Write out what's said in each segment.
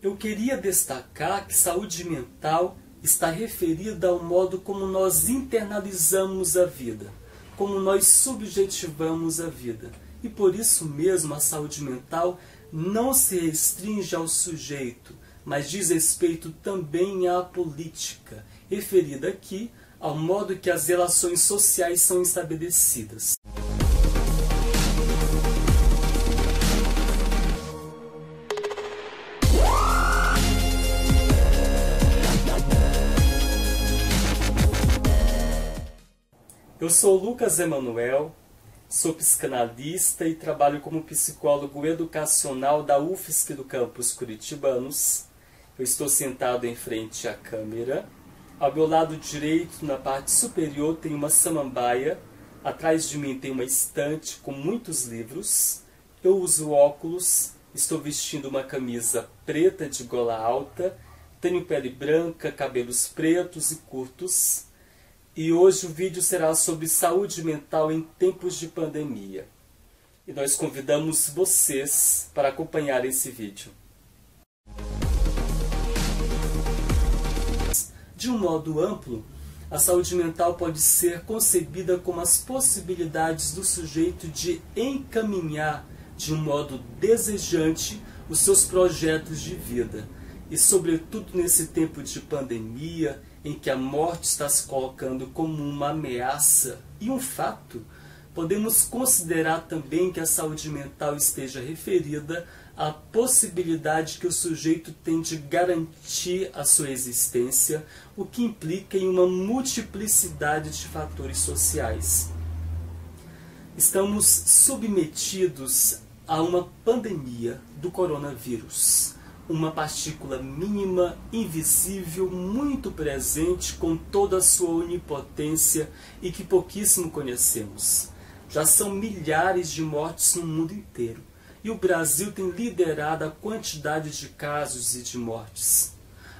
Eu queria destacar que saúde mental está referida ao modo como nós internalizamos a vida, como nós subjetivamos a vida. E por isso mesmo a saúde mental não se restringe ao sujeito, mas diz respeito também à política, referida aqui ao modo que as relações sociais são estabelecidas. Eu sou Lucas Emanuel, sou psicanalista e trabalho como psicólogo educacional da UFSC do campus Curitibanos. Eu estou sentado em frente à câmera. Ao meu lado direito, na parte superior, tem uma samambaia. Atrás de mim tem uma estante com muitos livros. Eu uso óculos, estou vestindo uma camisa preta de gola alta, tenho pele branca, cabelos pretos e curtos. E hoje o vídeo será sobre saúde mental em tempos de pandemia. E nós convidamos vocês para acompanhar esse vídeo. De um modo amplo, a saúde mental pode ser concebida como as possibilidades do sujeito de encaminhar de um modo desejante os seus projetos de vida. E sobretudo nesse tempo de pandemia, em que a morte está se colocando como uma ameaça e um fato, podemos considerar também que a saúde mental esteja referida à possibilidade que o sujeito tem de garantir a sua existência, o que implica em uma multiplicidade de fatores sociais. Estamos submetidos a uma pandemia do coronavírus. Uma partícula mínima, invisível, muito presente com toda a sua onipotência e que pouquíssimo conhecemos. Já são milhares de mortes no mundo inteiro e o Brasil tem liderado a quantidade de casos e de mortes.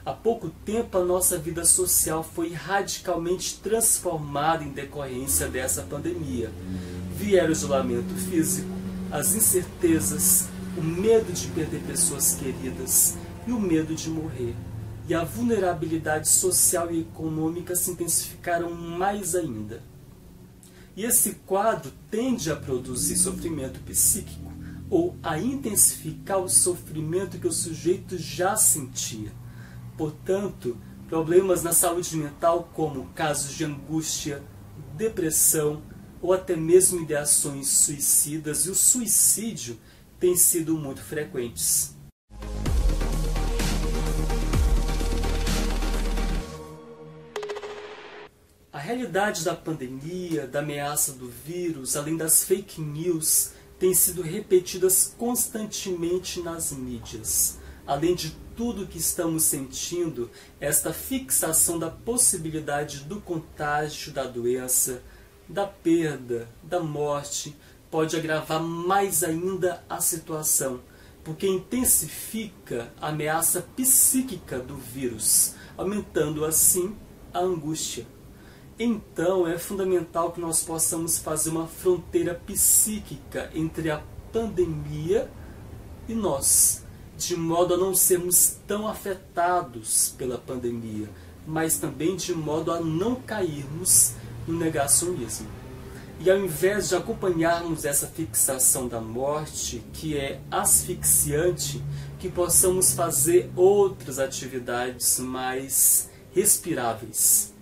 Há pouco tempo a nossa vida social foi radicalmente transformada em decorrência dessa pandemia. Vieram o isolamento físico, as incertezas, o medo de perder pessoas queridas e o medo de morrer. E a vulnerabilidade social e econômica se intensificaram mais ainda. E esse quadro tende a produzir sofrimento psíquico ou a intensificar o sofrimento que o sujeito já sentia. Portanto, problemas na saúde mental como casos de angústia, depressão ou até mesmo ideações suicidas e o suicídio têm sido muito frequentes. A realidade da pandemia, da ameaça do vírus, além das fake news, tem sido repetidas constantemente nas mídias. Além de tudo que estamos sentindo, esta fixação da possibilidade do contágio da doença, da perda, da morte, pode agravar mais ainda a situação, porque intensifica a ameaça psíquica do vírus, aumentando assim a angústia. Então é fundamental que nós possamos fazer uma fronteira psíquica entre a pandemia e nós, de modo a não sermos tão afetados pela pandemia, mas também de modo a não cairmos no negacionismo. E ao invés de acompanharmos essa fixação da morte, que é asfixiante, que possamos fazer outras atividades mais respiráveis.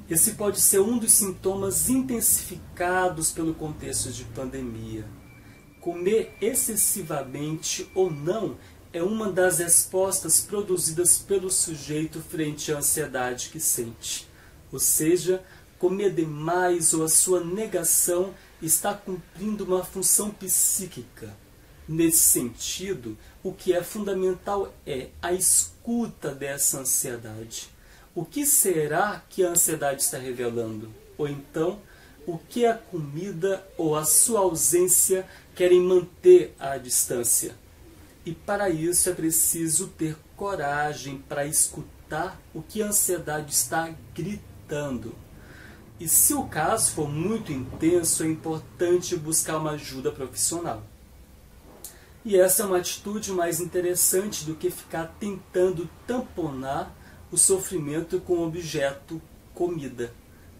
Esse pode ser um dos sintomas intensificados pelo contexto de pandemia. Comer excessivamente ou não é uma das respostas produzidas pelo sujeito frente à ansiedade que sente. Ou seja, comer demais ou a sua negação está cumprindo uma função psíquica. Nesse sentido, o que é fundamental é a escuta dessa ansiedade. O que será que a ansiedade está revelando? Ou então, o que a comida ou a sua ausência querem manter à distância? E para isso é preciso ter coragem para escutar o que a ansiedade está gritando. E se o caso for muito intenso, é importante buscar uma ajuda profissional. E essa é uma atitude mais interessante do que ficar tentando tamponar o sofrimento com o objeto comida,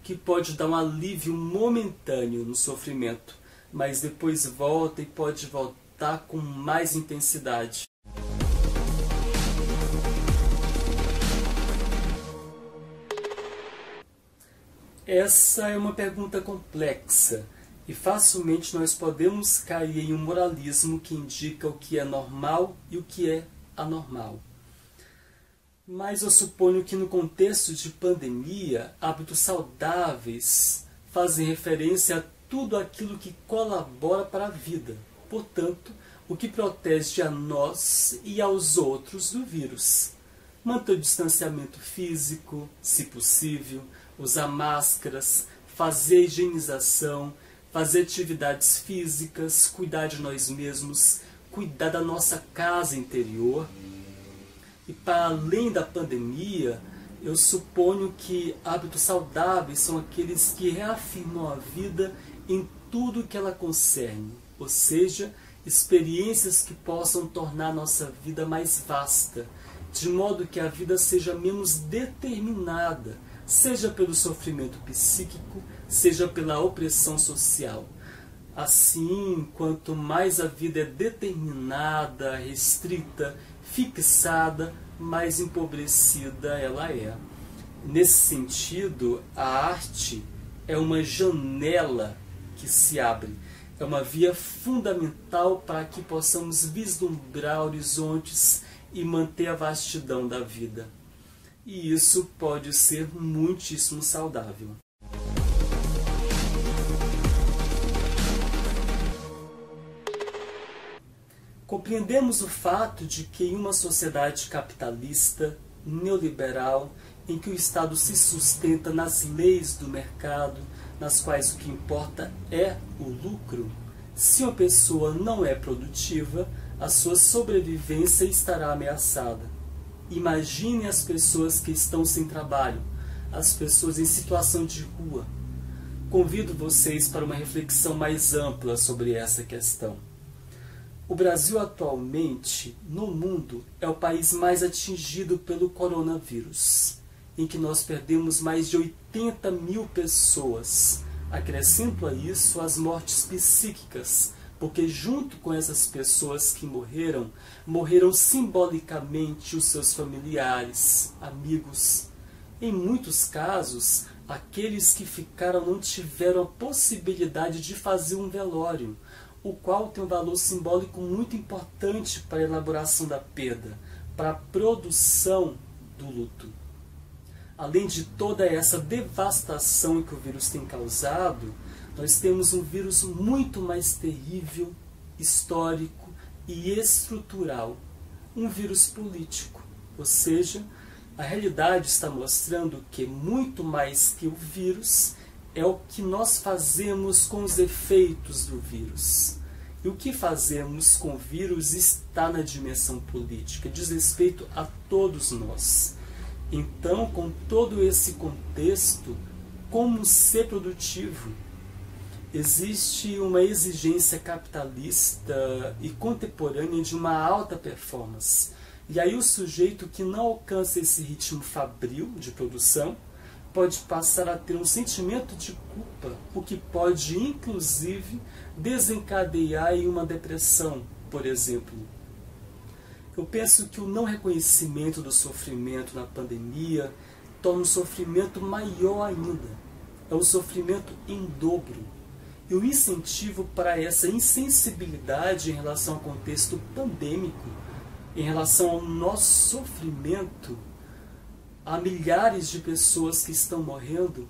que pode dar um alívio momentâneo no sofrimento, mas depois volta e pode voltar com mais intensidade. Essa é uma pergunta complexa e facilmente nós podemos cair em um moralismo que indica o que é normal e o que é anormal. Mas eu suponho que no contexto de pandemia, hábitos saudáveis fazem referência a tudo aquilo que colabora para a vida, portanto, o que protege a nós e aos outros do vírus. Manter o distanciamento físico, se possível, usar máscaras, fazer higienização, fazer atividades físicas, cuidar de nós mesmos, cuidar da nossa casa interior. E para além da pandemia, eu suponho que hábitos saudáveis são aqueles que reafirmam a vida em tudo que ela concerne, ou seja, experiências que possam tornar a nossa vida mais vasta, de modo que a vida seja menos determinada, seja pelo sofrimento psíquico, seja pela opressão social. Assim, quanto mais a vida é determinada, restrita, fixada, mais empobrecida ela é. Nesse sentido, a arte é uma janela que se abre, é uma via fundamental para que possamos vislumbrar horizontes e manter a vastidão da vida. E isso pode ser muitíssimo saudável. Compreendemos o fato de que em uma sociedade capitalista, neoliberal, em que o Estado se sustenta nas leis do mercado, nas quais o que importa é o lucro, se uma pessoa não é produtiva, a sua sobrevivência estará ameaçada. Imagine as pessoas que estão sem trabalho, as pessoas em situação de rua. Convido vocês para uma reflexão mais ampla sobre essa questão. O Brasil atualmente, no mundo, é o país mais atingido pelo coronavírus, em que nós perdemos mais de 80 mil pessoas. Acrescento a isso as mortes psíquicas, porque junto com essas pessoas que morreram, morreram simbolicamente os seus familiares, amigos. Em muitos casos, aqueles que ficaram não tiveram a possibilidade de fazer um velório, o qual tem um valor simbólico muito importante para a elaboração da perda, para a produção do luto. Além de toda essa devastação que o vírus tem causado, nós temos um vírus muito mais terrível, histórico e estrutural, um vírus político. Ou seja, a realidade está mostrando que muito mais que o vírus é o que nós fazemos com os efeitos do vírus. E o que fazemos com o vírus está na dimensão política, diz respeito a todos nós. Então, com todo esse contexto, como ser produtivo? Existe uma exigência capitalista e contemporânea de uma alta performance. E aí o sujeito que não alcança esse ritmo fabril de produção pode passar a ter um sentimento de culpa, o que pode, inclusive, desencadear em uma depressão, por exemplo. Eu penso que o não reconhecimento do sofrimento na pandemia torna o sofrimento maior ainda. É um sofrimento em dobro. E o incentivo para essa insensibilidade em relação ao contexto pandêmico, em relação ao nosso sofrimento, há milhares de pessoas que estão morrendo,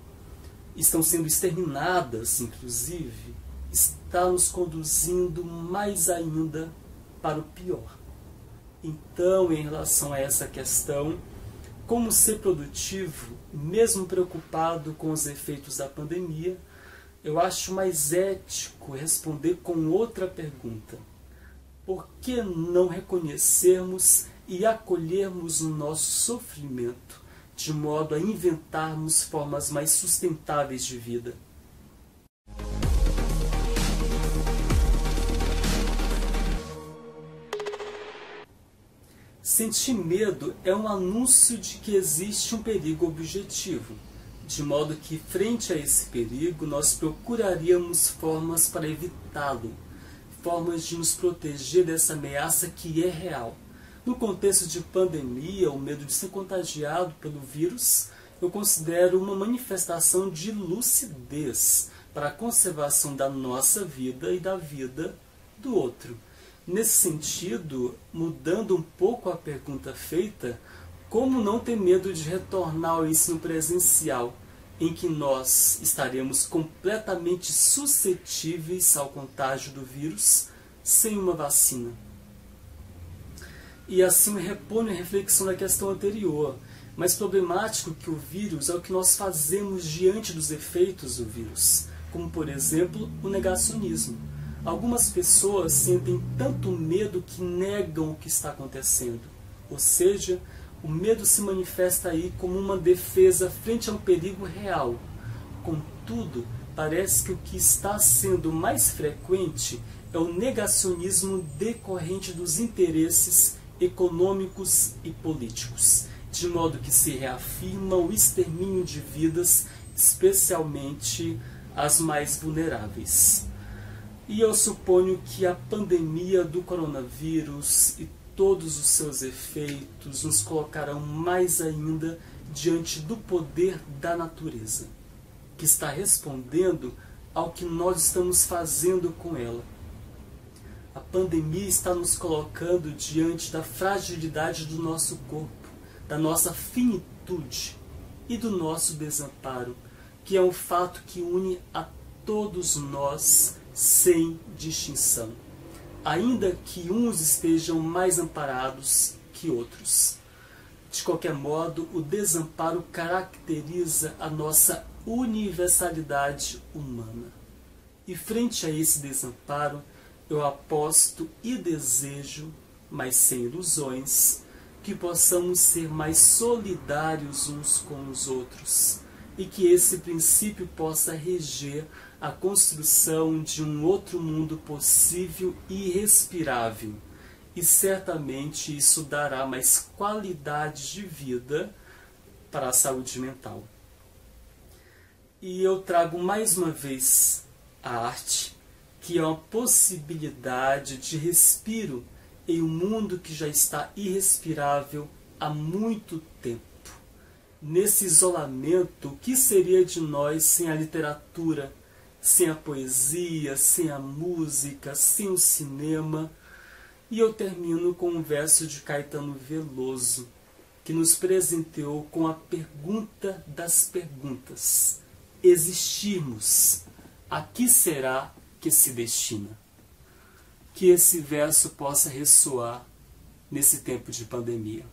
estão sendo exterminadas, inclusive, está nos conduzindo mais ainda para o pior. Então, em relação a essa questão, como ser produtivo, mesmo preocupado com os efeitos da pandemia, eu acho mais ético responder com outra pergunta. Por que não reconhecermos e acolhermos o nosso sofrimento de modo a inventarmos formas mais sustentáveis de vida. Sentir medo é um anúncio de que existe um perigo objetivo, de modo que, frente a esse perigo, nós procuraríamos formas para evitá-lo, formas de nos proteger dessa ameaça que é real. No contexto de pandemia, o medo de ser contagiado pelo vírus, eu considero uma manifestação de lucidez para a conservação da nossa vida e da vida do outro. Nesse sentido, mudando um pouco a pergunta feita, como não ter medo de retornar ao ensino presencial, em que nós estaremos completamente suscetíveis ao contágio do vírus sem uma vacina? E assim me reponho a reflexão da questão anterior. Mais problemático que o vírus é o que nós fazemos diante dos efeitos do vírus, como, por exemplo, o negacionismo. Algumas pessoas sentem tanto medo que negam o que está acontecendo. Ou seja, o medo se manifesta aí como uma defesa frente a um perigo real. Contudo, parece que o que está sendo mais frequente é o negacionismo decorrente dos interesses econômicos e políticos, de modo que se reafirma o extermínio de vidas, especialmente as mais vulneráveis. E eu suponho que a pandemia do coronavírus e todos os seus efeitos nos colocarão mais ainda diante do poder da natureza, que está respondendo ao que nós estamos fazendo com ela. A pandemia está nos colocando diante da fragilidade do nosso corpo, da nossa finitude e do nosso desamparo, que é um fato que une a todos nós sem distinção, ainda que uns estejam mais amparados que outros. De qualquer modo, o desamparo caracteriza a nossa universalidade humana. E frente a esse desamparo, eu aposto e desejo, mas sem ilusões, que possamos ser mais solidários uns com os outros e que esse princípio possa reger a construção de um outro mundo possível e respirável. E certamente isso dará mais qualidade de vida para a saúde mental. E eu trago mais uma vez a arte, que é uma possibilidade de respiro em um mundo que já está irrespirável há muito tempo. Nesse isolamento, o que seria de nós sem a literatura, sem a poesia, sem a música, sem o cinema? E eu termino com um verso de Caetano Veloso, que nos presenteou com a pergunta das perguntas. Existirmos, a que será que se destina? Que esse verso possa ressoar nesse tempo de pandemia.